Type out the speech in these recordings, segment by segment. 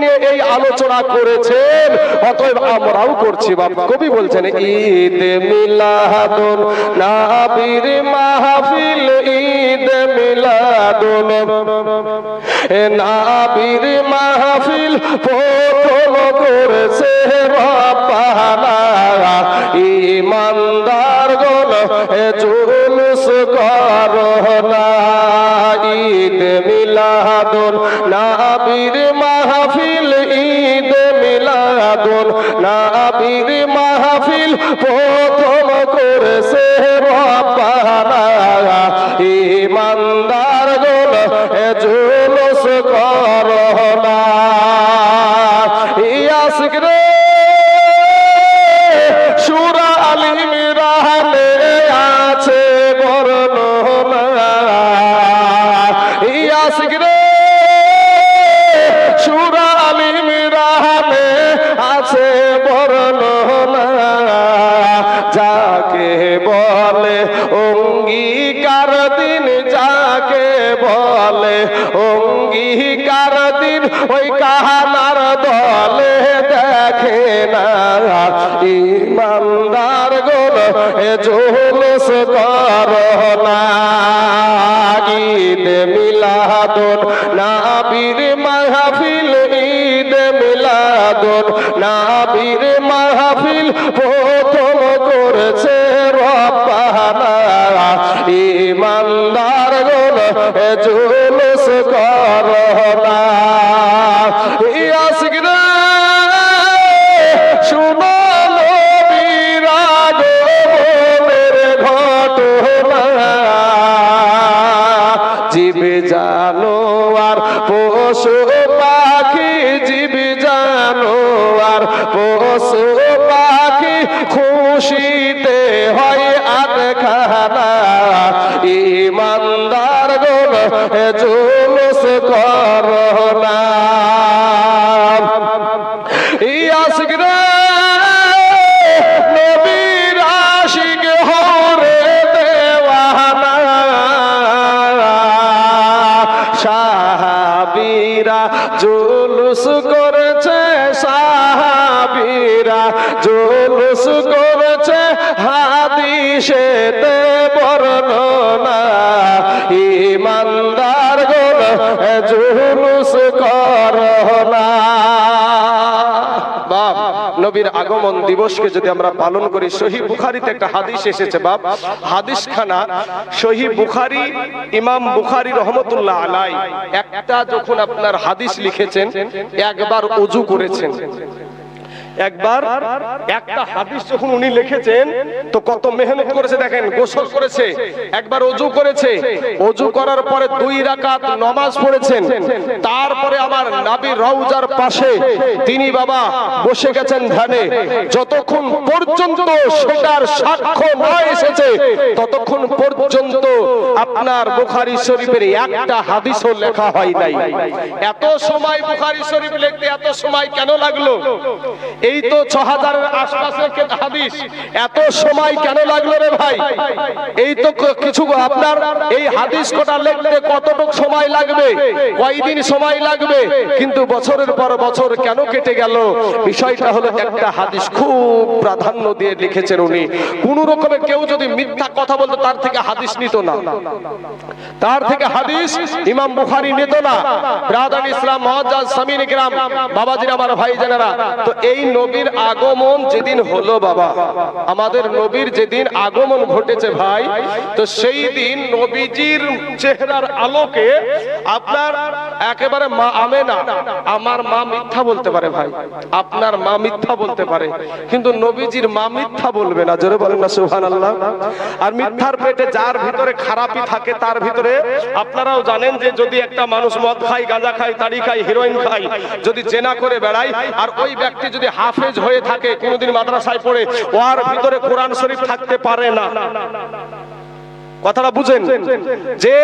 নিয়ে এই আলোচনা করেছেন, অতএব আমরাও করছি। বাবা কবি বলছেন ঈদ মিলাদুন নবীর মাহফিল, ঈদ মিলাদুন নবীর মাহফিল প্রথম করেছে রব্বানা। ঈমানদারগণ জুলুস করো না, ঈদ মিলাদুন নবীর মাহফিল, ঈদ মিলাদুন নবীর মাহফিল প্রথম করেছে রব্বানা। ঈমানদারগণ জুলুস করো না। ইয়াসিক রে সূরা আল ইমরানে আছে বর্ণনা, ইয়াসিক রে সূরা আল ইমরানে আছে বর্ণনা। যাকে বলে অঙ্গীকার দিন, যাকে বলে অঙ্গীকার দিন, ওই কাহানার দলে দেখে না। ঈমানদার গোল জুলুস করো না, ঈদ মিলাদুন নবীর মাহফিল, ঈদ মিলাদুন নবীর মাহফিল প্রথম করেছে রব্বানা। ঈমানদার গোল জুলুস করো না। ইয়াসিক রে শুনো নবীর আগমনের ঘটনা। জীব জানোয়ার পশু পাখি, জীব জানোয়ার পশু পাখি খুশিতে হয় আটখানা। ঈমানদার গোল জুলুস করো না। ইয়াসিক রে নবীর আশিক হরে দেওয়ানা। সাহাবীরা জুলুস করেছে, সাহাবীরা জুলুস করেছে, হাদিসেতে বর্ণনা। ঈমানদার গোল জুলুস করো না। বাপ নবীর আগমন দিবসকে যদি আমরা পালন করি, সহিহ বুখারীতে একটা হাদিস এসেছে বাপ, হাদিসখানা সহিহ বুখারী, ইমাম বুখারী রহমতুল্লাহ আলাইহি একটা যখন আপনার হাদিস লিখেছেন, একবার ওযু করেছেন। একবার একটা হাদিস যখন উনি লিখেছেন তো কত মেহনত করেছে দেখেন। গোসল করেছে, একবার ওযু করেছে, ওযু করার পরে 2 রাকাত নামাজ পড়েছেন, তারপরে আমার নবীর রওজার পাশে তিনি বাবা বসে গেছেন ধ্যানে। যতক্ষণ পর্যন্ত সেটার সাক্ষ্য না এসেছে ততক্ষণ পর্যন্ত আপনার বুখারী শরীফের একটা হাদিসও লেখা হয় নাই। এত সময় বুখারী শরীফ লিখতে এত সময় কেন লাগলো? এই তো 6000 এর আশপাশে হাদিস, এত সময় কেন লাগলো রে ভাই? এই তো কিছু আপনার এই হাদিস কোটা লিখতে কতটুকু সময় লাগবে, কয়দিন সময় লাগবে, কিন্তু বছরের পর বছর কেন কেটে গেল? বিষয়টা হলো একটা হাদিস খুব প্রাধান্য দিয়ে লিখেছেন উনি। কোন রকমে কেউ যদি মিথ্যা কথা বলতো তার থেকে হাদিস নিত না, তার থেকে হাদিস ইমাম বুখারী নিত না। ব্রাদার ইসলাম মুআজ্জাজ সামিন ইকরাম বাবাজিরা, আমার ভাইজানেরা, তো এই নবীর আগমন যেদিন হলো বাবা, আমাদের নবীর যেদিন আগমন ঘটেছে ভাই, তো সেই দিন নবীজির চেহারার আলোকে আপনার একেবারে মা আমেনা, আমার মা মিথ্যা বলতে পারে ভাই, আপনার মা মিথ্যা বলতে পারে, কিন্তু নবীজির মা মিথ্যা বলবে না। জোরে বলেন না সুবহানাল্লাহ। আর মিথ্যার পেটে যার ভিতরে খারাপি থাকে তার ভিতরে, আপনারাও জানেন যে যদি একটা মানুষ মদ খায়, গাঁজা খায়, তাড়ি খায়, হিরোইন খায়, যদি জেনা করে বেড়ায়, আর ওই ব্যক্তি যদি হাফেজ হয়ে থাকে, কোনোদিন মাদ্রাসায় পড়ে, ওর ভিতরে কোরআন শরীফ থাকতে পারে না। কথাটা বুঝেন, যে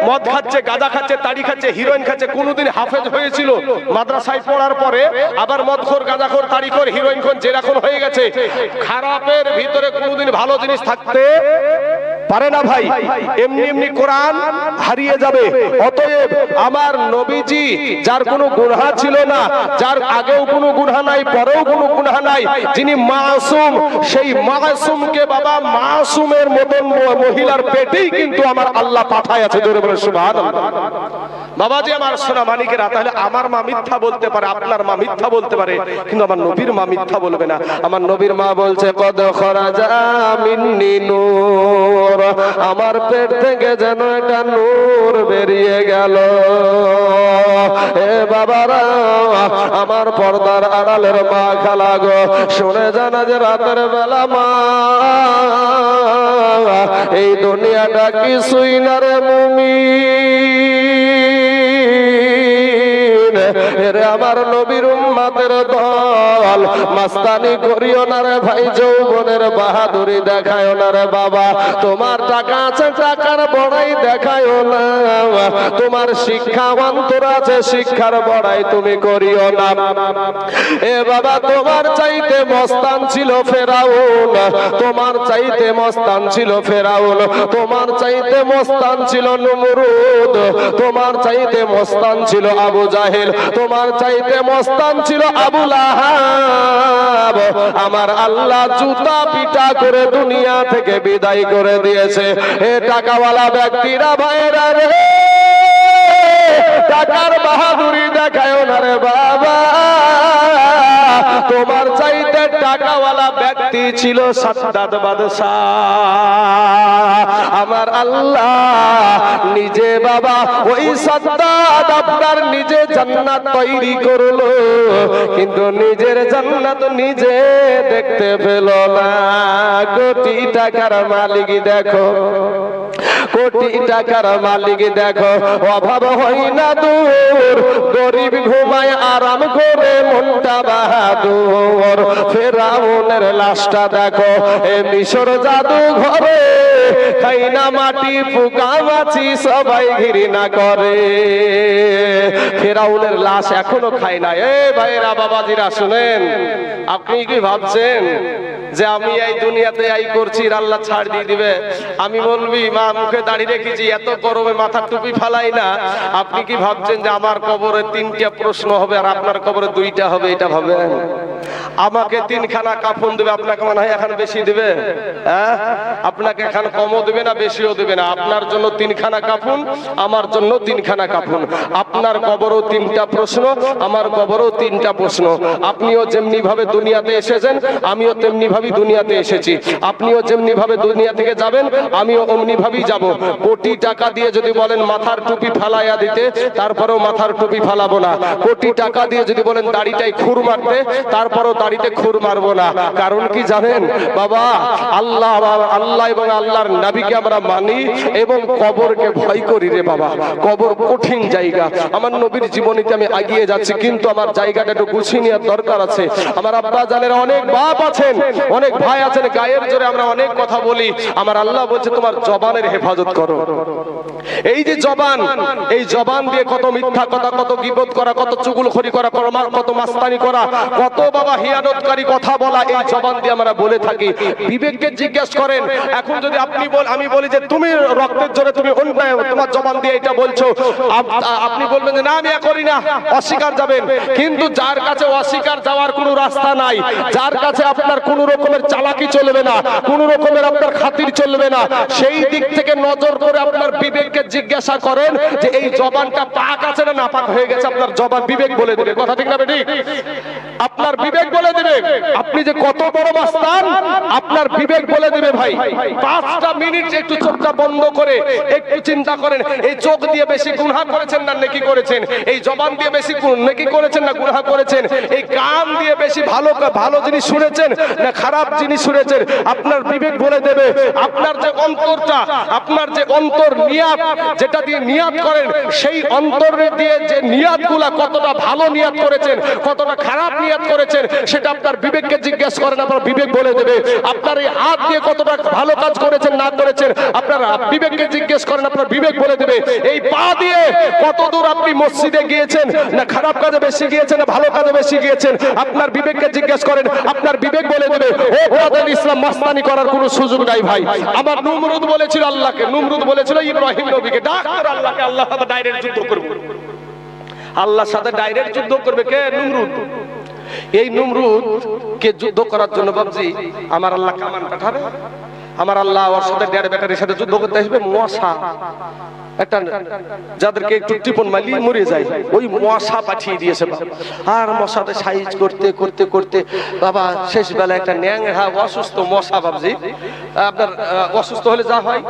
মদ খাচ্ছে, গাঁজা খাচ্ছে, তাড়ি খাচ্ছে, হিরোইন খাচ্ছে, কোনোদিন হাফেজ হয়েছিল, মাদ্রাসায় পড়ার পরে আবার মদখোর, গাঁজাখোর, তাড়িখোর, হিরোইনখোর, জেরাখোর হয়ে গেছে, খারাপের ভিতরে কোনোদিন ভালো জিনিস থাকতে পারে না ভাই। এমনি এমনি কোরআন হারিয়ে যাবে। অতএব আমার নবীজি যার কোনো গুনাহ ছিল না, যার আগেও কোনো গুনাহ নাই, পরেও কোনো গুনাহ নাই, যিনি মাসুম, সেই মাসুমকে বাবা মাসুমের মতন মহিলার পেটেই কিন্তু আমার আল্লাহ পাঠায় আছে। জোরে বলে সুবহানাল্লাহ। বাবাজি আমার সোনা মানিকেরা, তাহলে আমার মা মিথ্যা বলতে পারে, আপনার মা মিথ্যা বলতে পারে, কিন্তু আমার নবীর মা মিথ্যা বলবে না। আমার নবীর মা বলছে কদ খরাজা মিন্নি নূর, আমার পেট থেকে যেন একটা নূর বেরিয়ে গেল। এ বাবারা, আমার পর্দার আড়ালের মা খালা গো, শুনে জানা যে রাতের বেলা মা এই দুনিয়াটা কিছুই না রে মুমিন। এরে আমার নবীর উম্মতের দল, মাস্তানি করিও না রে ভাই, যৌবনের বাহাদুরি দেখায়ও না রে বাবা। তোমার টাকা আছে, টাকার বড়াই দেখায়ও না। তোমার শিক্ষা অন্তর আছে, শিক্ষার বড়াই তুমি করিও না। এ বাবা, তোমার চাইতে মস্তান ছিল ফেরাউন, তোমার চাইতে মস্তান ছিল ফেরাউন, তোমার চাইতে মস্তান ছিল নমরুদ, তোমার চাইতে মস্তান ছিল আবু জাহেল, তোমার চাইতে মস্তান ছিল আবু লাহাব। আমার আল্লাহ জুতা পিটা করে দুনিয়া থেকে বিদায় করে দিয়েছে। এ টাকাওয়ালা ব্যক্তিরা ভাইরা রে, টাকার বাহাদুরি দেখায়ও না রে বাবা। তোমার চাইতে টাকাওয়ালা ব্যক্তি ছিল সাদ্দাত বাদশাহ। আমার আল্লাহ নিজে বাবা ওই সাদ্দাত আপনার নিজে জান্নাত তৈরি করলো, কিন্তু নিজের জান্নাত নিজে দেখতে পেল না। কোটি টাকার মালিক দেখো, কোটি টাকার মালিক দেখো, অভাব হয় না দূর, গরিব ঘুমায় আরাম করে মনটা বাহাদুর। ফেরাউনের লাশটা দেখো, এ মিশর জাদু ঘরে, খাই না মাটি পোকা মাছি সবাই ঘৃণা করে। ফেরাউনের লাশ এখনো খায় না। এ ভাইরা বাবাজিরা শুনেন, আপনি কি ভাবছেন যে আমি এই দুনিয়াতে এই করছি আল্লাহ ছাড় দিয়ে দিবে? আমি বলবি মা মুখে দাড়ি রেখেছি, এত গরমে মাথার টুপি ফালাই না। আপনি কি ভাবছেন যে আমার কবরে 3টা প্রশ্ন হবে আর আপনার কবরে 2টা হবে? এটা ভাবেন? আমাকে 3খানা কাফন দেবে, আপনাকে মনে হয় এখন বেশি দেবে? হ্যাঁ, আপনাকে এখন কমও দেবে না, বেশিও দেবে না। আপনার জন্য 3খানা কাফন, আমার জন্য 3খানা কাফন। আপনার কবরও 3টা প্রশ্ন, আমার কবরও 3টা প্রশ্ন। আপনিও যেমনি ভাবে দুনিয়াতে এসেছেন, আমিও তেমনি ভাবে দুনিয়াতে এসেছি। আপনিও যেমনি ভাবে দুনিয়া থেকে যাবেন, আমিও অমনি ভাবেই যাব। কোটি টাকা দিয়ে যদি বলেন মাথার টুপি ফালাইয়া দিতে, তারপরেও মাথার টুপি ফালাবো না। কোটি টাকা দিয়ে যদি বলেন দাড়িটাই খুর মারতে, তারপরেও দাড়িতে খুর মারবো না। কারণ কি জানেন বাবা, আল্লাহ আল্লাহ এবং আল্লাহর নবীকে আমরা মানি এবং কবরকে ভয় করি রে বাবা। কবর কঠিন জায়গা। আমার নবীর জীবনীতে আমি এগিয়ে যাচ্ছি, কিন্তু আমার জায়গাটা একটু গুছিয়ে নেওয়ার দরকার আছে। আমার আব্বা জানেরা অনেক বাপ আছেন, অনেক ভাই আছেন, গায়ের জোরে আমরা অনেক কথা বলি। আমার আল্লাহ বলছে তোমার জবানের হেফাজত করো। এই যে জবান, এই জবান দিয়ে কত মিথ্যা কথা, কত গীবত করা, কত চুগলখড়ি করা, কত মাস্তানি করা, কত বাবা হিয়ানতকারী কথা বলা, এই জবান দিয়ে আমরা বলে থাকি। বিবেককে জিজ্ঞেস করেন, এখন যদি আমি বলি যে তুমি রক্তের জোরে তুমি অন্যায়, তোমার জবান দিয়ে এটা বলছো, আপনি বলবেন যে না আমি করি না, অস্বীকার যাবেন। কিন্তু যার কাছে অস্বীকার যাওয়ার কোনো রাস্তা নাই, যার কাছে আপনার কোন রকমের চালাকি চলবে না, কোন রকমের আপনার খাতির চলবে না, সেই দিক থেকে নজর করে আপনার বিবেককে জিজ্ঞাসা করেন যে এই জবানটা পাক আছে না নাপাক হয়ে গেছে। আপনার জবান বিবেক বলে দেবে। কথা ঠিক না ঠিক? আপনার বিবেক বলে দেবে। আপনি যে কত বড় মাস্তান, আপনার বিবেক বলে দেবে। ভাই 5টা মিনিট একটু চোখটা বন্ধ করে একটু চিন্তা করেন, এই চোখ দিয়ে বেশি গুনাহ করেছেন না নেকি করেছেন? এই জবান দিয়ে বেশি নেকি করেছেন না গুনাহ করেছেন? এই কান দিয়ে বেশি ভালো জিনিস শুনেছেন না খারাপ জিনিস শুনেছেন? আপনার বিবেক বলে দেবে। আপনার যে অন্তরটা, আপনার যে অন্তর নিয়াত, যেটা দিয়ে নিয়াত করেন, সেই অন্তরে দিয়ে যে নিয়াতগুলা কতটা ভালো নিয়াত করেছেন, কতটা খারাপ নিয়াত করেছেন, সেটা আপনার বিবেককে জিজ্ঞেস করেন। আপনার বিবেক বলে দেবে। আপনার এই হাত দিয়ে কতটা ভালো কাজ করেছেন না করেছেন আপনার বিবেককে জিজ্ঞেস করেন, আপনার বিবেক বলে দেবে। এই পা দিয়ে কতদূর আপনি মসজিদে গিয়েছেন, না খারাপ কাজে বেশি গিয়েছেন না ভালো কাজে বেশি গিয়েছেন, আপনার বিবেককে জিজ্ঞেস করেন, আপনার বিবেক বলে দেবে। ও ব্রাদার, ইসলাম মাস্তানি করার কোনো সুযোগ নাই ভাই। আমার নমরুদ বলেছিল আল্লাহকে, নমরুদ বলেছিল ইব্রাহিম নবীকে, ডাক্তার আল্লাহকে, আল্লাহর সাথে ডাইরেক্ট যুদ্ধ করবে। আল্লাহর সাথে ডাইরেক্ট যুদ্ধ করবে কে? নমরুদ। এই নমরুদ কে যুদ্ধ করার জন্য বাবজি আমার আল্লাহ কামান পাঠাবে, আমার আল্লাহ ওর সাথে ডেড় ব্যাটারির সাথে যুদ্ধ করতে আসবে। মশা একটা যাদেরকে একটু টিপন মালিয়ে মরে যায়, ওই মশা পাঠিয়ে দিয়েছে। আর মশাতে সাইজ করতে করতে করতে বাবা শেষ বেলা একটা ন্যাংরা অসুস্থ মশা, বাবজি আপনার অসুস্থ হলে যা হয়,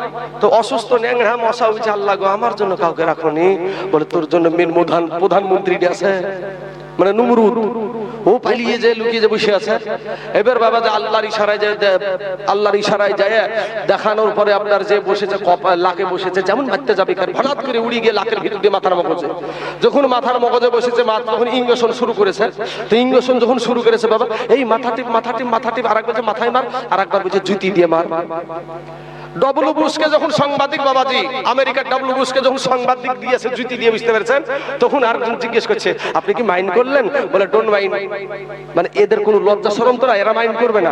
তো অসুস্থ ন্যাংরা মশা হয়েছে। আল্লাহ গো, আমার জন্য কাউকে রাখনি। বলে তোর জন্য মেন প্রধানমন্ত্রী আছে, মানে নমরুদ, ও পালিয়ে যে লুকিয়ে যে বসে আছে। এবার বাবা যে আল্লাহর ইশারায় যায় দেখানোর পরে আপনার যে বসেছে লাকে বসেছে, যেমন মারতে যাবে হঠাৎ করে উড়ি গিয়ে লাকের ভিতর দিয়ে মাথার মগজে, যখন মাথার মগজে বসেছে তখন ইঞ্জেকশন শুরু করেছে। তো ইঞ্জেকশন যখন শুরু করেছে বাবা, এই মাথা টিপ আর একবার মাথায় মার, আর একবার বলছে জুতি দিয়ে মার। ডব্লু বুশকে যখন সাংবাদিক বাবাজি, আমেরিকার ডব্লু বুশকে যখন সাংবাদিক দিয়েছে জুতি দিয়ে, বুঝতে পেরেছেন? তখন আরেকজন জিজ্ঞেস করছে, আপনি কি মাইন্ড করলেন? বলে ডোন্ট মাইন্ড। মানে এদের কোনো লজ্জা শরম তো না, এরা মাইন্ড করবে না।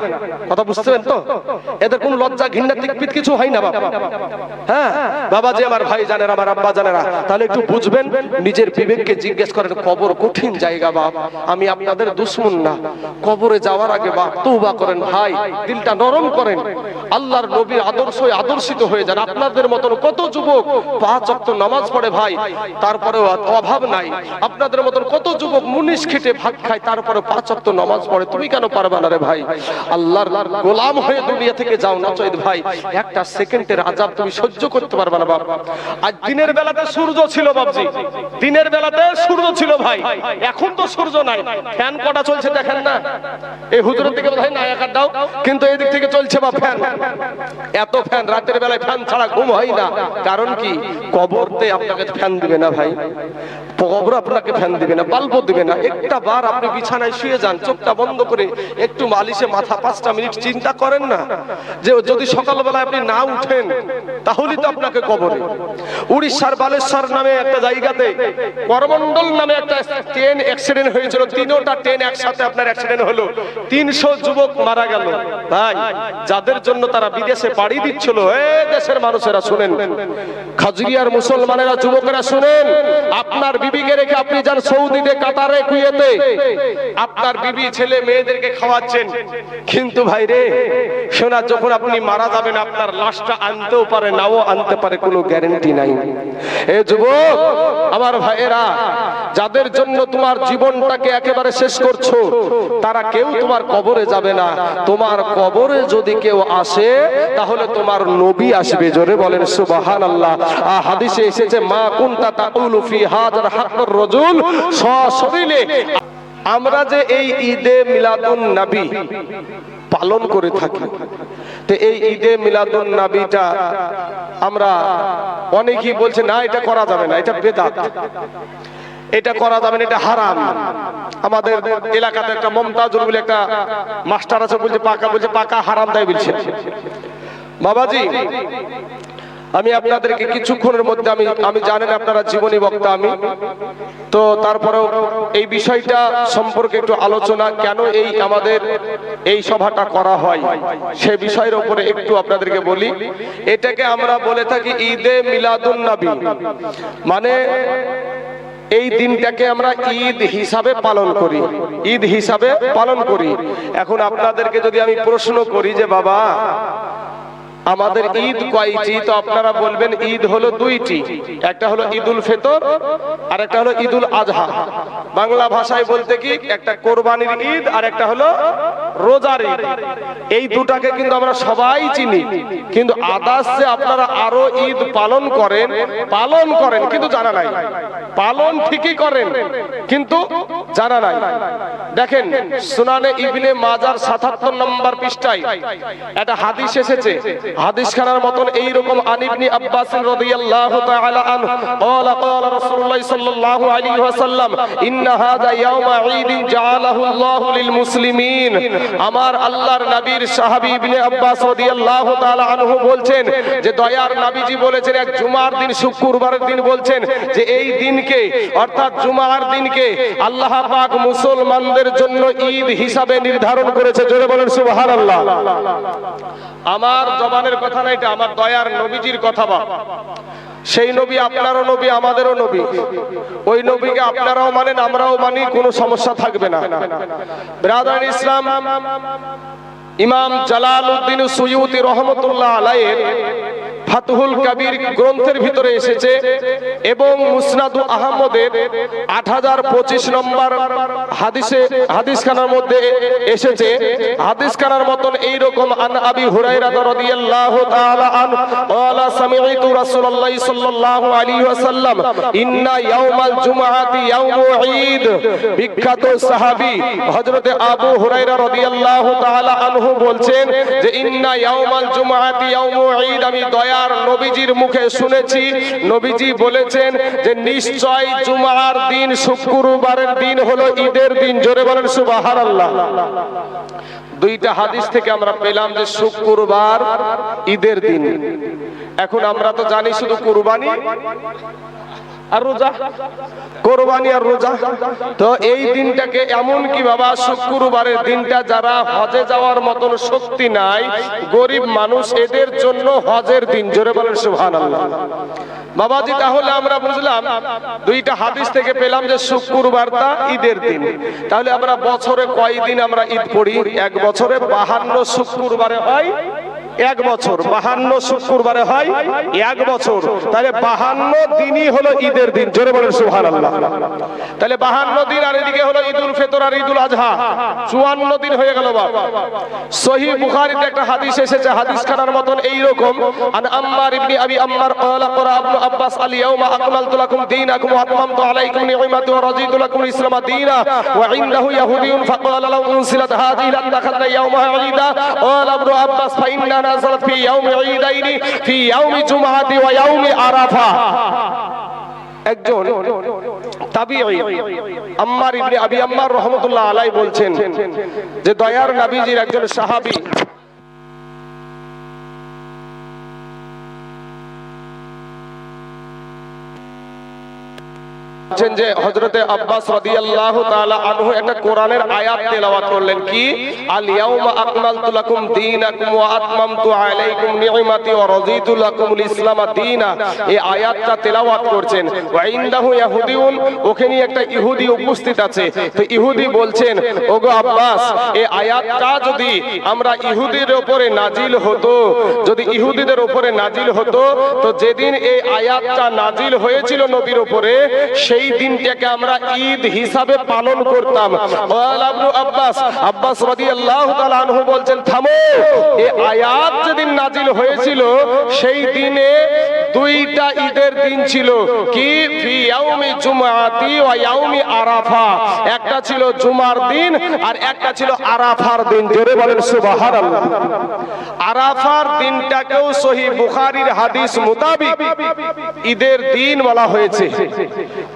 কথা বুঝতে পারেন তো? এদের কোনো লজ্জা ঘৃণা তিকপিত কিছু হয় না বাবা। হ্যাঁ বাবাজি, আমার ভাই জানেরা, আমার আব্বা জানেরা, তাহলে একটু বুঝবেন, নিজের বিবেককে জিজ্ঞেস করেন। কবর কঠিন জায়গা বাপ, আমি আপনাদের দুশমন না। কবরে যাওয়ার আগে বাপ তওবা করেন ভাই, দিলটা নরম করেন, আল্লাহর নবীর আদর্শিত হয়ে যান। আপনাদের মতন কত যুবক 5 ওয়াক্ত নামাজ পড়ে ভাই, তারপরেও অভাব নাই। আপনাদের মতন কত যুবক মুনিশ খেটে ভাত খায়, তারপরে 5 ওয়াক্ত নামাজ পড়ে। তুমি কেন পারবা না রে ভাই? আল্লাহর গোলাম হয়ে দুনিয়া থেকে যাও না চৈদ ভাই, একটা সেকেন্ডের আযাব তুমি সহ্য করতে পারবা না বাপ। আজ দিনের বেলাতে সূর্য ছিল বাবজি, দিনের বেলাতে সূর্য ছিল ভাই, এখন তো সূর্য নাই। ফ্যান কটা চলছে দেখেন না? এই হুজুরের দিকে বোধহয় না একা দাও, কিন্তু এই দিক থেকে চলছে বা ফ্যান, এত ফ্যান। রাতের বেলায় ফ্যান ছাড়া ঘুম হয় না। কারণ কি? কবরতে আপনাকে ফ্যান দিবে না ভাই, কবর আপনাকে ফ্যান দিবে না, বাল্বও দিবে না। একটা বার আপনি বিছানায় শুয়ে যান, চোখটা বন্ধ করে একটু মালিশে মাথা 5টা মিনিট চিন্তা করেন না, যে যদি সকালবেলায় আপনি না উঠেন তাহলে তো আপনাকে কবরে। উড়িষ্যার বালেশ্বর নামে একটা জায়গাতে করমন্ডল নামে একটা ট্রেন অ্যাক্সিডেন্ট হয়েছিল। 3টা ট্রেন একসাথে আপনার অ্যাক্সিডেন্ট হলো, 300 যুবক মারা গেল ভাই, যাদের জন্য তারা বিদেশে পাড়ি দিচ্ছিল। দেশের মানুষেরা শুনেন, খাজরিয়ার মুসলমানেরা, যুবকেরা শুনেন, আপনার বিবিকে রেখে আপনি যান সৌদিতে, কাতারে, কুয়েতে, আপনার বিবি ছেলে মেয়েদেরকে খাওয়াচ্ছেন, কিন্তু ভাই রে শোনা, যখন আপনি মারা যাবেন আপনার লাশটা আনতেও পারে নাও আনতে পারে, কোনো গ্যারান্টি নাই। এ যুবক আমার ভাইয়েরা, যাদের জন্য তোমার জীবনটাকে একেবারে শেষ করছো, তারা কেউ তোমার কবরে যাবে না। তোমার কবরে যদি কেউ আসে তাহলে তোমার নবী আসবে। জোরে বলেন সুবহানাল্লাহ। হাদিসে এসেছে, মা কুনতা তাকুলু ফি হাযার হাক্কুর রাজুল সশরীরে। আমরা যে এই ঈদে মিলাদুন নবী পালন করে থাকি, তো এই ঈদে মিলাদুন নবীটা আমরা অনেকেই বলছে না এটা করা যাবে না, এটা বেদাত, এটা করা যাবে না, এটা হারাম। আমাদের এলাকাতে একটা মমতাজুল বলে একটা মাস্টার আছে, বলছে পাকা হারাম তাই বলছে। বাবাজি, আমি আপনাদেরকে কিছুক্ষণের মধ্যে, আমি জানেন আপনারা জীবনী বক্তা আমি, তো তারপরেও এই বিষয়টা সম্পর্কে একটু আলোচনা, কেন এই আমাদের এই সভাটা করা হয় সে বিষয়ের উপরে একটু আপনাদেরকে বলি। এটাকে আমরা বলে থাকি ঈদে মিলাদুন নবী, মানে এই দিনটাকে আমরা ঈদ হিসাবে পালন করি, ঈদ হিসাবে পালন করি। এখন আপনাদেরকে যদি আমি প্রশ্ন করি যে বাবা আমাদের ঈদ কয়টি, তো আপনারা বলবেন ঈদ হলো 2টি, একটা হলো ঈদুল ফিতর আর একটা হলো ঈদুল আজহা। বাংলা ভাষায় বলতে কি, একটা কোরবানির ঈদ আর একটা হলো রোজার ঈদ। এই দুটাকে কিন্তু আমরা সবাই চিনি, কিন্তু আদার্স যে আপনারা আরো ঈদ পালন করেন কিন্তু জানা নাই। পালন ঠিকই করেন কিন্তু জানা নাই। দেখেন সুনানে ইবনে মাজার ৭৭ নম্বর পৃষ্ঠায় একটা হাদিস এসেছে, হাদিসখানার মতন এইরকম আনিবনি আব্বাস রাদিয়াল্লাহু তাআলা আনহু قال قال رسول الله صلى الله عليه وسلم ان هذا يوم عيد جعله الله للمسلمين। আমার আল্লাহর নবীর সাহাবী ইবনে আব্বাস রাদিয়াল্লাহু তাআলা আনহু বলছেন যে দয়ার নবীজি বলেছেন এক জুমার দিন শুক্রবারের দিন বলছেন যে এই দিনকে অর্থাৎ জুমার দিনকে আল্লাহ পাক মুসলমানদের জন্য ঈদ হিসাবে নির্ধারণ করেছে। জোরে বলেন সুবহানাল্লাহ। আমার জবানের কথা না, এটা আমার দয়ার নবীজির কথা। বাবা সেই নবী আপনারও নবী আমাদেরও নবী, ওই নবীকে আপনারাও মানেন আমরাও মানি, কোনো সমস্যা থাকবে না। ব্রাদার ইসলাম ইমাম জালালউদ্দিন সুয়ুতি রহমতুল্লাহ আলাইহির ফাতহুল কবির গ্রন্থের ভিতরে এসেছে এবং মুসনাদু আহমদের ৮০২৫ নম্বর হাদিসখানার মধ্যে এসেছে। হাদিসখানার মতন এইরকম আন আবি হুরায়রা রাদিয়াল্লাহু তাআলা আনহু ক্বালা সামি'তু রাসূলুল্লাহ সাল্লাল্লাহু আলাইহি ওয়াসাল্লাম ইন্না ইয়াউমাল জুমআতি ইয়াউমু ঈদ। বিখ্যাত সাহাবী হযরতে আবু হুরায়রা রাদিয়াল্লাহু তাআলা আনহু বলছেন যে ইন্না ইয়াউমাল জুমআতি ইয়াউমু ঈদ। আমি দয়ার নবীজির মুখে শুনেছি, নবীজি বলেছেন যে নিশ্চয় জুমার দিন শুক্রবারের দিন হলো ঈদের দিন। জোরে বলেন সুবহানাল্লাহ। দুইটা হাদিস থেকে আমরা পেলাম যে শুক্রবার ঈদের দিন। এখন আমরা তো জানি শুধু কুরবানি আর রোজা, কোরবানি আর রোজা। তো এই দিনটাকে এমন কি বাবা শুক্রবারের দিনটা যারা হজে যাওয়ার মতন শক্তি নাই, গরিব মানুষ, এদের জন্য হজের দিন। জোরে বলেন সুবহানাল্লাহ। বাবাজি তাহলে আমরা বুঝলাম দুইটা হাদিস থেকে পেলাম যে শুক্রবারটা ঈদের দিন। তাহলে আমরা বছরে কয় দিন আমরা ঈদ পড়ি? এক বছরে 52 শুক্রবারে হয় এক বছর, 52 শুক্রবারে হয় এক বছর। তাহলে 52 দিনই হলো ঈদের দিন। জোরে বলেন সুবহানাল্লাহ। তাহলে 52 দিন, আর এদিকে হলো ঈদুল ফিতর আর ঈদুল আজহা, 54 দিন হয়ে গেল। বাবা সহিহ বুখারীতে একটা হাদিস এসেছে, হাদিসখানার মতন এইরকম আন আম্মার ইবনে আবি আম্মার ক্বালা ক্বারা ইবনে আব্বাস আল ইয়াউমা আকমালতু লাকুম দীনাকুম ওয়া আতমামতু আলাইকুম নি'মাতি ওয়া রাদিতু লাকুম ইসলামা দীনা ওয়া ইনদাহু ইয়াহুদিয়ুন ফাকালা লাউ উনসিলাত হাযিহি লাতাখাযনা ইয়াউমাহা ঈদা ক্বালা ইবনে আব্বাস ফাইন্না নাযালাত ফি ইয়াউমি ঈদাইনি ফি ইয়াউমি জুমআতি ওয়া ইয়াউমি আরাফা। একজন তাবিঈ আম্মার ইবনে আবি আম্মার রাহমাতুল্লাহ আলাইহি বলছেন যে দয়ার নবীজির একজন সাহাবী যে হযরতে আব্বাস রাদিয়াল্লাহু তাআলা আনহু একটা কোরআনের আয়াত তেলাওয়াত করলেন, কি আল ইয়াউমা আকমালতু লাকুম দীনাকুম ওয়া আতমামতু আলাইকুম নি'মাতি ওয়া রাদিতু লাকুমুল ইসলামা দীনা। এই আয়াতটা তেলাওয়াত করছেন। ওয়া ইনদাহু ইয়াহুদিয়ুন, ওখানে একটা ইহুদি উপস্থিত আছে। তো ইহুদি বলছেন, ওগো আব্বাস, এই আয়াতটা যদি আমরা ইহুদির উপরে নাজিল হতো, যদি ইহুদিদের উপরে নাজিল হতো, তো যেদিন এই আয়াতটা নাজিল হয়েছিল নবীর উপরে, সেই দিনটাকে আমরা ঈদ হিসাবে পালন করতাম। আব্বাস রাদিয়াল্লাহু তাআলা আনহু বলছেন, থামো, এই আয়াত যেদিন নাজিল হয়েছিল সেই দিনে দুইটা ঈদের দিন ছিল, কি ফি ইয়াউমি জুমআতি ওয়া ইয়াউমি আরাফা। একটা ছিল জুমার দিন আর একটা ছিল আরাফার দিন। জোরে বলেন সুবহানাল্লাহ। আরাফার দিনটাকেও সহিহ বুখারীর হাদিস মোতাবেক ঈদের দিন বলা হয়েছে।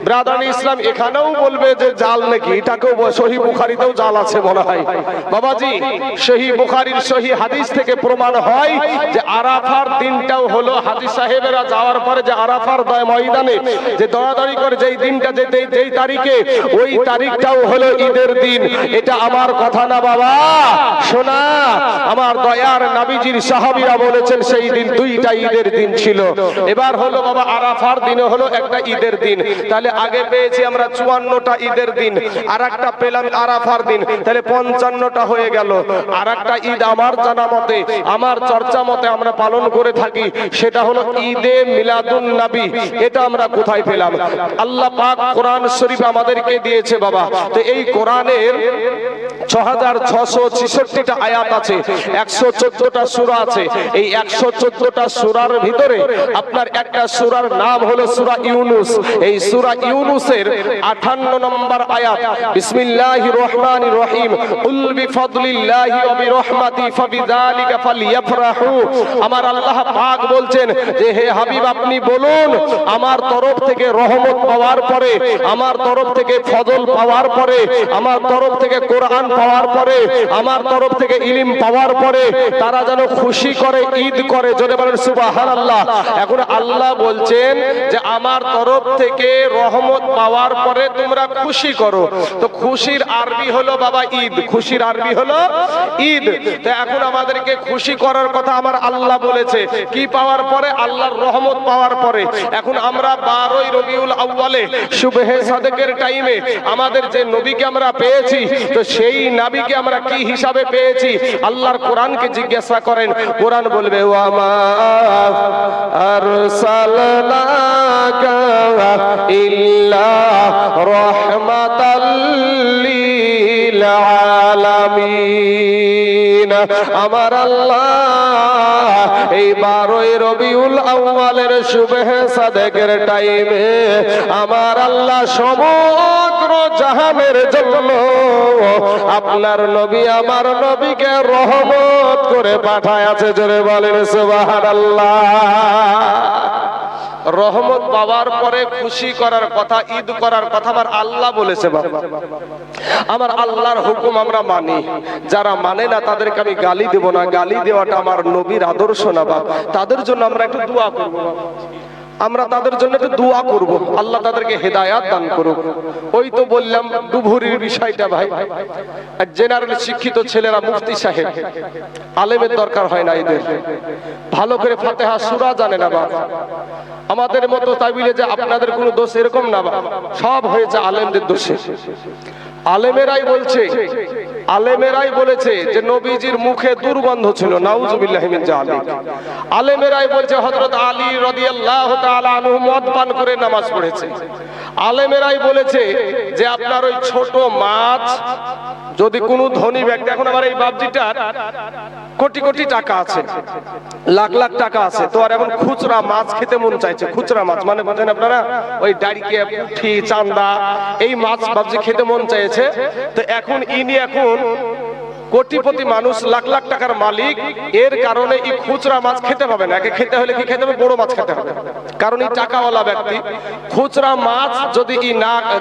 ব্রাদার ইসলাম এখানেও বলবে যে জাল নাকি, এটাকেও সহিহ বুখারীতেও জাল আছে মনে হয়। বাবাজি সহিহ বুখারীর সহিহ হাদিস থেকে প্রমাণ হয় যে আরাফার দিনটাও হলো হাজী সাহেবেরা যাওয়ার পরে যে আরাফার ময়দানে যে দৌড়াদৌড়ি করে যেই দিনটা যেই তারিখে, ওই তারিখটাও হলো ঈদের দিন। এটা আমার কথা না বাবা, শোনা, আমার দয়ার নবীজির সাহাবীরা বলেছেন সেই দিন দুইটা ঈদের দিন ছিল। এবার হলো বাবা আরাফার দিনে হলো একটা ঈদের দিন। তাহলে আগে পেয়েছি আমরা 54টা ঈদের দিন, আর একটা পেলাম আরাফার দিন, তাহলে 55টা হয়ে গেল। আর একটা ঈদ আমার জানা মতে, আমার চর্চা মতে আমরা পালন করে থাকি, সেটা হলো ঈদে মিলাদুন নবী। এটা আমরা কোথায় পেলাম? আল্লাহ পাক কোরআন শরীফ আমাদেরকে দিয়েছে বাবা। তো এই কোরআনের 6666টা আয়াত আছে, 114টা সূরা আছে। এই 114টা সূরার ভিতরে আপনার একটা সূরার নাম হলো সূরা ইউনূস। এই সূরা ইউনূসের 58 নম্বর আয়াত, বিসমিল্লাহির রহমানির রহিম, কুল বিফাদলিল্লাহি ওয়া বিরহমাতি ফাবিযালিকা ফালইফরাহু। আমার আল্লাহ পাক বলছেন যে হে হাবিব আপনি বলুন আমার তরফ থেকে রহমত পাওয়ার পরে, আমার তরফ থেকে ফজল পাওয়ার পরে, আমার তরফ থেকে কোরআন পাওয়ার পরে, আমার তরফ থেকে ইলম পাওয়ার পরে তারা যেন খুশি করে, ঈদ করে। জোরে বলেন সুবহানাল্লাহ। এখন আল্লাহ বলছেন যে আমার তরফ থেকে রহমত পাওয়ার পরে তোমরা খুশি করো। তো খুশির আরবি হলো বাবা ঈদ, খুশির আরবি হলো ঈদ। তো এখন আমাদেরকে খুশি করার কথা আমার আল্লাহ বলেছে কি পাওয়ার পরে? আল্লাহর রহমত পাওয়ার পরে। এখন আমরা 12ই রবিউল আউয়ালে শুভহে সাদেকের টাইমে আমাদের যে নবীকে আমরা পেয়েছি, তো সেই নবীকে আমরা কি হিসাবে পেয়েছি? আল্লাহর কোরআনকে জিজ্ঞাসা করেন, কোরআন বলবে ওয়া মা আরসালনাকা ইল্লা রাহমাতাল লিল আলামিন। আমার আল্লাহ এই 12ই রবিউল আউয়ালের শুভহে সাদেকের টাইমে আমার আল্লাহ সমগ্র জাহানের জন্য আপনার নবী আমার নবীকে রহমত করে পাঠায় আছে। জোরে বলেন সুবহানাল্লাহ। রহমত পাওয়ার পরে খুশি করার কথা, ঈদ করার কথা আমার আল্লাহ বলেছে। বাবা আমার আল্লাহর হুকুম আমরা মানি, যারা মানে না তাদেরকে আমি গালি দেব না। গালি দেওয়াটা আমার নবীর আদর্শ না বাবা। তাদের জন্য আমরা একটু দোয়া করব, আমরা তাদের জন্য একটু দোয়া করব, আল্লাহ তাদেরকে হেদায়াত দান করুক। ওই তো বললাম ডুবুরির বিষয়টা ভাই, জেনারেল শিক্ষিত ছেলেরা মুফতি সাহেব, আলেমের দরকার হয় না এদের, ভালো করে ফাতিহা সূরা জানে না বাবা। আমাদের মতো তাবিলে যে আপনাদের কোনো দোষ এরকম না বাবা, সব হয়েছে আলেমদের দোষে। আলেমেরাই বলেছে যে নবীজির মুখে দুর্গন্ধ ছিল, নাউজুবিল্লাহি মিন যালিক। আলেমেরাই বলছে হযরত আলী রাদিয়াল্লাহু তাআলা আনহু মদ পান করে নামাজ পড়েছে। আলেমেরাই বলেছে যে আপনার ওই ছোট মাছ যদি কোনো ধনী ব্যক্তি, এখন আমার এই বাবজিটার কোটি কোটি টাকা আছে, লাখ লাখ টাকা আছে, তো আর এখন খুচরা মাছ খেতে মন চাইছে। খুচরা মাছ মানে বুঝেন আপনারা, ওই ডাড়িকে, পুঁটি, চান্দা, এই মাছ বাবজি খেতে মন চাইছে। তো এখন ইনি এখন কোটিপতি মানুষ, লাখ লাখ টাকার মালিক, এর কারণে এই খুচরা মাছ খেতে পাবে না। একে খেতে হলে কি খেতে হবে? বড় মাছ খেতে হবে, কারণ এই টাকাওয়ালা ব্যক্তি। খুচরা মাছ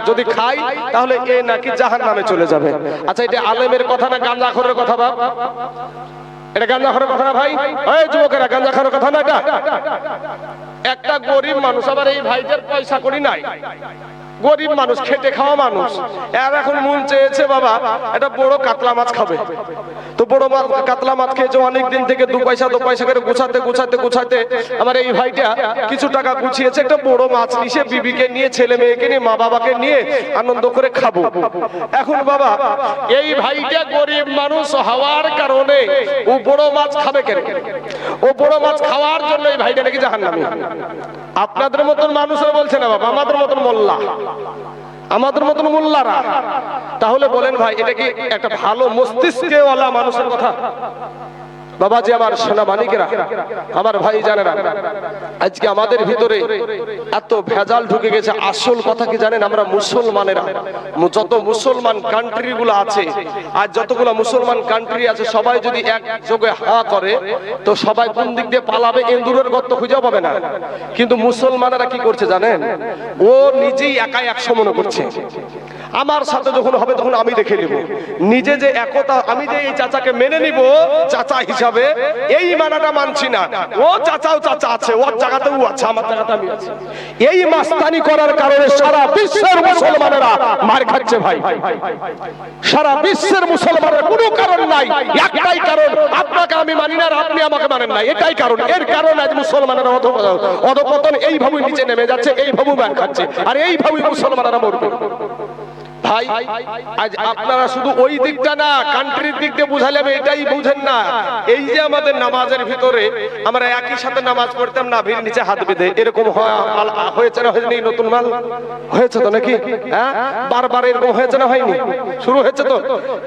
যদি খায় তাহলে এ নাকি জাহান্নামে চলে যাবে। আচ্ছা এটা আলেমের কথা না গাঁজাখোরের কথা বাপ? এটা গাঁজাখোরের কথা না ভাই? এই যুবকেরা, গাঁজাখোরের কথা না এটা? একটা গরিব মানুষ, আবার এই ভাইদের পয়সা করি নাই, গরিব মানুষ, খেটে খাওয়া মানুষ, এর এখন মন চেয়েছে বাবা একটা বড় কাতলা মাছ খাবে। তো বড় কাতলা মাছ খেয়েছে অনেক দিন থেকে, 2 পয়সা করে গুছাতে আমার এই ভাইটা কিছু টাকা গুছিয়েছে, একটা বড় মাছ নিয়ে বিবিকে নিয়ে, ছেলে মেয়েকে নিয়ে, মা বাবাকে নিয়ে আনন্দ করে খাবো। এখন বাবা এই ভাইটা গরিব মানুষ হওয়ার কারণে ও বড় মাছ খাবে কেন? ও বড় মাছ খাওয়ার জন্য এই ভাইটা নাকি জাহান্নামী। আপনাদের মতন মানুষরা বলছে না বাবা, আমাদের মতন মোল্লা, আমাদের মতন মোল্লারা। তাহলে বলেন ভাই এটা কি একটা ভালো মস্তিষ্কওয়ালা মানুষের কথা? বাবাজি আমার সেনাবাহিনীরা, আমার ভাই জানেরা, আজকে আমাদের ভিতরে এত ভেজাল ঢুকে গেছে। আসল কথা কি জানেন? আমরা মুসলমানেরা, যত মুসলমান কান্ট্রি গুলো আছে, আর যতগুলো মুসলমান কান্ট্রি আছে, সবাই যদি একযোগে হা করে তো সবাই কোন দিক দিয়ে পালাবে? এন্দুরের গর্ত খুঁজেও পাবে না। কিন্তু মুসলমানেরা কি করছে জানেন? ও নিজেই একাই 100 মনে করছে। আমার সাথে যখন হবে তখন আমি দেখে নিব নিজে যে একতা, আমি যে এই চাচাকে মেনে নিব চাচা হিসাবে, এই মানাটা মানছি না। ও চাচাও চাচা আছে, ওর জায়গাতে ও আছে, আমার জায়গাতে আমি আছি। এই মাস্তানি করার কারণে সারা বিশ্বের মুসলমানেরা মার খাচ্ছে ভাই। সারা বিশ্বের মুসলমানের কোনো কারণ নাই, একটাই কারণ, আপনাকে আমি মানি না আর আপনি আমাকে মানেন না, এটাই কারণ। এর কারণে আজ মুসলমানেরা অধপতন এইভাবে নিচে নেমে যাচ্ছে, এইভাবে মার খাচ্ছে, আর এইভাবে মুসলমানেরা মরবে। ভাই আজ আপনারা শুধু ওই দিকটা না, কান্ট্রির দিক দিয়ে বুঝালে এটাই বুঝেন না। এই যে আমাদের নামাজের ভিতরে আমরা একই সাথে নামাজ পড়তাম না, ভিড় নিচে হাত বেঁধে, এরকম হয়েছে না হয়নি? নতুন মাল হয়েছে তো নাকি? হ্যাঁ, বারবার এরকম হয়েছে না হয়নি? শুরু হয়েছে তো।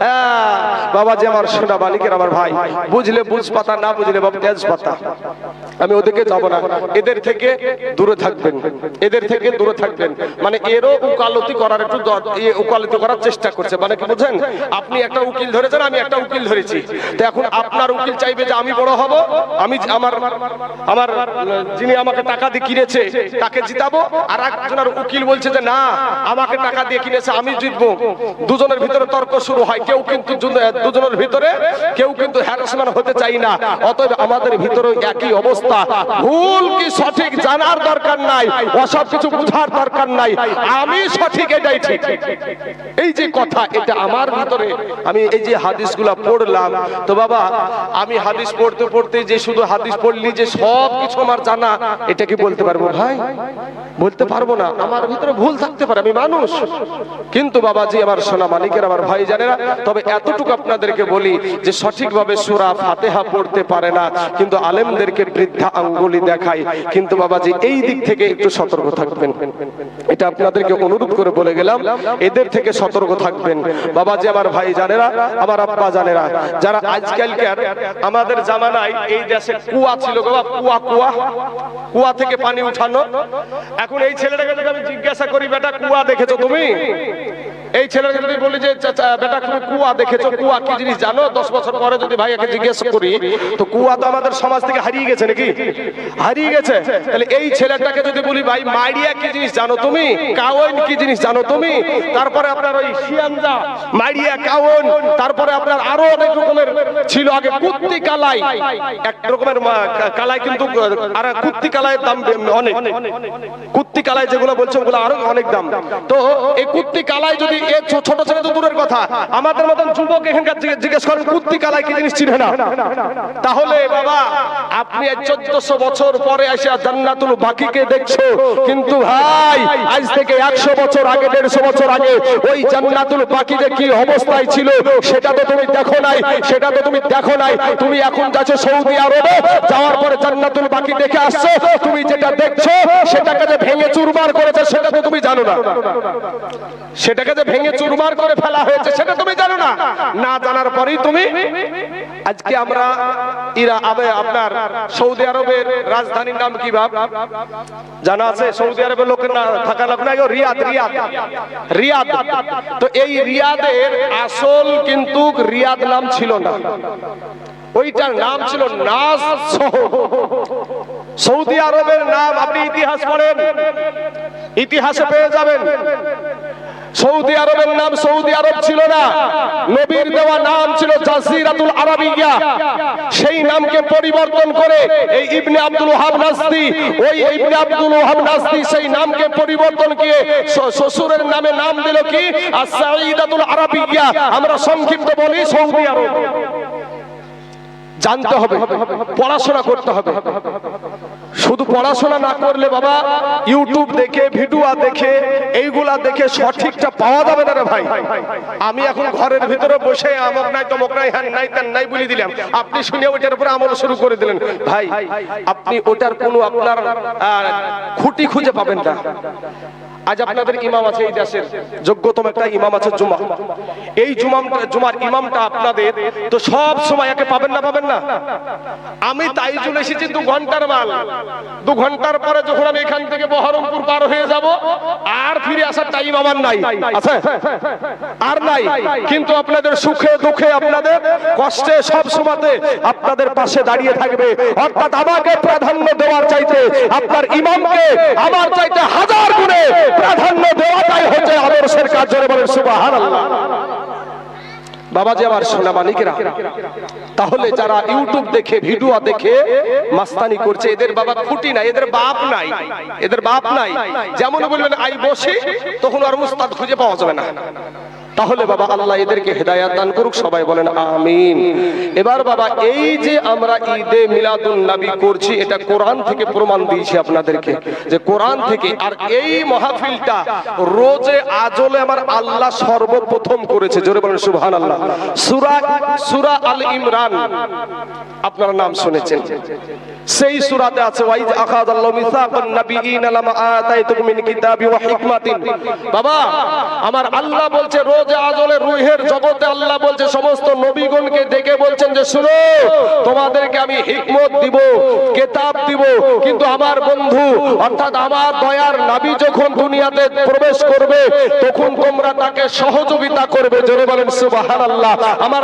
হ্যাঁ বাবাজি আমার সোনা বালিকের আমার ভাই, বুঝলে বুঝ পাতা, না বুঝলে বাবা তেজ পাতা। আমি ওদিকে যাব না, এদের থেকে দূরে থাকবেন, এদের থেকে দূরে থাকবেন। মানে এরও উকালতি করার একটু উকালতি করার চেষ্টা করছে, মানে কি বুঝেন? আপনি একটা উকিল ধরেছেন, আমি একটা উকিল ধরেছি, তো এখন আপনার উকিল চাইবে যে আমি বড় হব, আমি আমার আমার যিনি আমাকে টাকা দিয়ে কিনেছে তাকে জিতাবো, আর একজনের উকিল বলছে যে না আমাকে টাকা দিয়ে কিনেছে আমি জিতবো। দুজনের ভিতরে তর্ক শুরু হয়, কেউ কিন্তু দুজনের ভিতরে কেউ কিন্তু হ্যারাসমেন্ট হতে চাই না। অতএব আমাদের ভিতরে একই অবস্থা, ভুল কি সঠিক জানার দরকার নাই, অসব কিছু বুঝার দরকার নাই, আমি সঠিক এটাই ঠিক, এই যে কথা, এটা আমার ভিতরে। আমি এই যে হাদিসগুলো পড়লাম, তো বাবা আমি হাদিস পড়তে পড়তে যে শুধু হাদিস পড়লি যে সব কিছু আমার জানা, এটা কি বলতে পারবো ভাই? বলতে পারবো না, আমার ভিতরে ভুল থাকতে পারে, আমি মানুষ। কিন্তু বাবাজি আমার সোনা মালিকের আমার ভাই জানেরা, তবে এতটুকু আপনাদেরকে বলি যে সঠিকভাবে সূরা ফাতিহা পড়তে পারে না, কিন্তু আলেমদেরকে বৃদ্ধা আঙ্গুলি দেখায়। কিন্তু বাবাজি এই দিক থেকে একটু সতর্ক থাকবেন, এটা আপনাদেরকে অনুরোধ করে বলে গেলাম, এদের থেকে সতর্ক থাকবেন। বাবাজি আমার ভাই জানেরা, আমার আব্বা জানেরা, যারা আজকালকার আমাদের জামানায় এই দেশে কুয়া ছিল গো, কুয়া কুয়া কুয়া থেকে পানি উঠানো। এখন এই ছেলেটাকে যদি আমি জিজ্ঞাসা করি, বেটা কুয়া দেখেছো তুমি? এই ছেলেটাকে যদি বলি যে বেটা তুমি কুয়া দেখেছো, কুয়া কি জিনিস জানো? 10 বছর পরে যদি ভাইয়াকে জিজ্ঞাসা করি, তো কুয়া তো আমাদের সমাজ থেকে হারিয়ে গেছে নাকি? হারিয়ে গেছে। তাহলে এই ছেলেটাকে যদি বলি ভাই মাইরিয়া কি জিনিস জানো তুমি? কাওন কি জিনিস জানো তুমি? তারপরে আপনার ওই শিয়ামজা, মাইরিয়া, কাওন, তারপরে আপনার আরো অনেক রকমের ছিল আগে, কুত্তি কালাই, এক রকমের কালাই, কিন্তু আর কুত্তি কালাইয়ের দাম অনেক, কুত্তি কালাই যেগুলো বলছে ওগুলো আরো অনেক দাম। তো এই কুত্তি কালাই যদি ছোট ছেলে তো দূরের কথা, আমাদের মতন যুবক এখানকার জিজ্ঞেস করেন কুত্তি কালাই কি জিনিস চিনে না, তাহলে বাবা আপনি 1400 বছর পরে এসে জান্নাতুল বাকিকে দেখছো, কিন্তু ভাই আজ থেকে 100 বছর আগে, 150 বছর আগে ওই জান্নাতুল বাকি যে কি অবস্থায় ছিল সেটা তো তুমি দেখো নাই, সেটা তো তুমি দেখো নাই। তুমি এখন যাচ্ছ সৌদি আরবে, যাওয়ার পরে জান্নাতুল বাকি দেখে আসছো, তুমি যেটা দেখছো সেটাকে যে ভেঙে চুরমার করেছে সেটা তো তুমি জানো না, সেটাকে যে ভেঙে চুরমার করে ফেলা হয়েছে সেটা তুমি জানো না। না জানার পরেই তুমি আজকে আমরা আপনার সৌদি আরবের রাজধানীর নাম কি বাপ জানা আছে? সৌদি আরবের লোকের না থাকা লোক না, রিয়াদ, রিয়াদ, রিয়াদ। তো এই রিয়াদের আসল কিন্তু রিয়াদ নাম ছিল না, ওইটার নাম ছিল নাস শহর। সৌদি আরবের নাম আপনি ইতিহাস পড়েন, ইতিহাসে পেয়ে যাবেন। সৌদি আরবের নাম সৌদি আরব ছিল না, নবীর দেওয়া নাম ছিল জাজিরাতুল আরাবিয়া। সেই নামকে পরিবর্তন করে এই ইবনে আব্দুল ওয়াহাব নাজদি, ওই ইবনে আব্দুল ওয়াহাব নাজদি সেই নামকে পরিবর্তন করে শ্বশুরের নামে নাম দিল কি আস-সাঈদাতুল আরাবিয়া, আমরা সংক্ষিপ্ত বলি সৌদি আরব। জানতে হবে, পড়াশোনা করতে হবে। শুধু পড়াশোনা না করলে বাবা ইউটিউব দেখে, ভিডিও দেখে, এইগুলা দেখে সঠিকটা পাওয়া যাবে না রে ভাই। আমি এখন ঘরের ভিতরে বসে আমক নাই তমক নাই হ্যান নাই তেন নাই বলে দিলাম, আপনি শুনে ওটার উপরে আমল শুরু করে দিলেন। ভাই আপনি ওটার কোনো আপনার খুঁটি খুঁজে পাবেন না। আজ আপনাদের ইমাম আছে, এই দেশের যোগ্যতম একটা ইমাম আছে জুমা, এই জুমার ইমামটা আপনাদের তো সব সময় একে পাবেন না, পাবেন না। আমি তাই চলে এসেছি 2 ঘন্টার মাল, 2 ঘন্টার পরে যখন আমি এখান থেকে বহরমপুর পার হয়ে যাব, আর ফিরে আসার টাইম আমার নাই, আছে আর নাই। কিন্তু আপনাদের সুখে দুঃখে, আপনাদের কষ্টে সব সময়তে আপনাদের পাশে দাঁড়িয়ে থাকবে। অর্থাৎ আমাকে প্রাধান্য দেওয়ার চাইতে আপনার ইমামকে আমার চাইতে 1000 গুণে প্রাধান্য দেওয়াটাই হচ্ছে আদর্শের কাজ। জোরে বলেন সুবহানাল্লাহ। বাবাজি আমার সোনা মানিকেরা, তাহলে যারা ইউটিউব দেখে, ভিডিও দেখে মাস্তানি করছে, এদের বাবা খুঁটি নাই, এদের বাপ নাই, এদের বাপ নাই। যেমন বলবেন আই বসে, তখন আর মুস্তাদ খুঁজে পাওয়া যাবে না। তাহলে বাবা আল্লাহ এদেরকে হেদায়াত দান করুক, সবাই বলেন আমিন। এবার বাবা এই যে আমরা ঈদে মিলাদুন নবী করছি, এটা কোরআন থেকে প্রমাণ দিয়েছি আপনাদেরকে যে কোরআন থেকে। আর এই মাহফিলটা রোজে আজলে আমার আল্লাহ সর্বপ্রথম করেছে, জোরে বলেন সুবহানাল্লাহ। সূরা আল ইমরান আপনারা নাম শুনেছেন, সেই সূরাতে আছে ওয়াইজ আখাযাল্লাহু মিসাকান নাবিয়িনা লামা আতাইতুকুম মিন কিতাবি ওয়া হিকমাতিন। বাবা আমার আল্লাহ বলছে রোজে আজলে রূহের জগতে আল্লাহ বলছে সমস্ত নবীগণকে ডেকে বলছেন যে শুনো, তোমাদেরকে আমি হিকমত দিব, কিতাব দিব, কিন্তু আমার বন্ধু অর্থাৎ আমার দয়ার নবী যখন দুনিয়াতে প্রবেশ করবে তখন তোমরা তাকে সহযোগিতা করবে, জোরে বলেন সুবহানাল্লাহ। আমার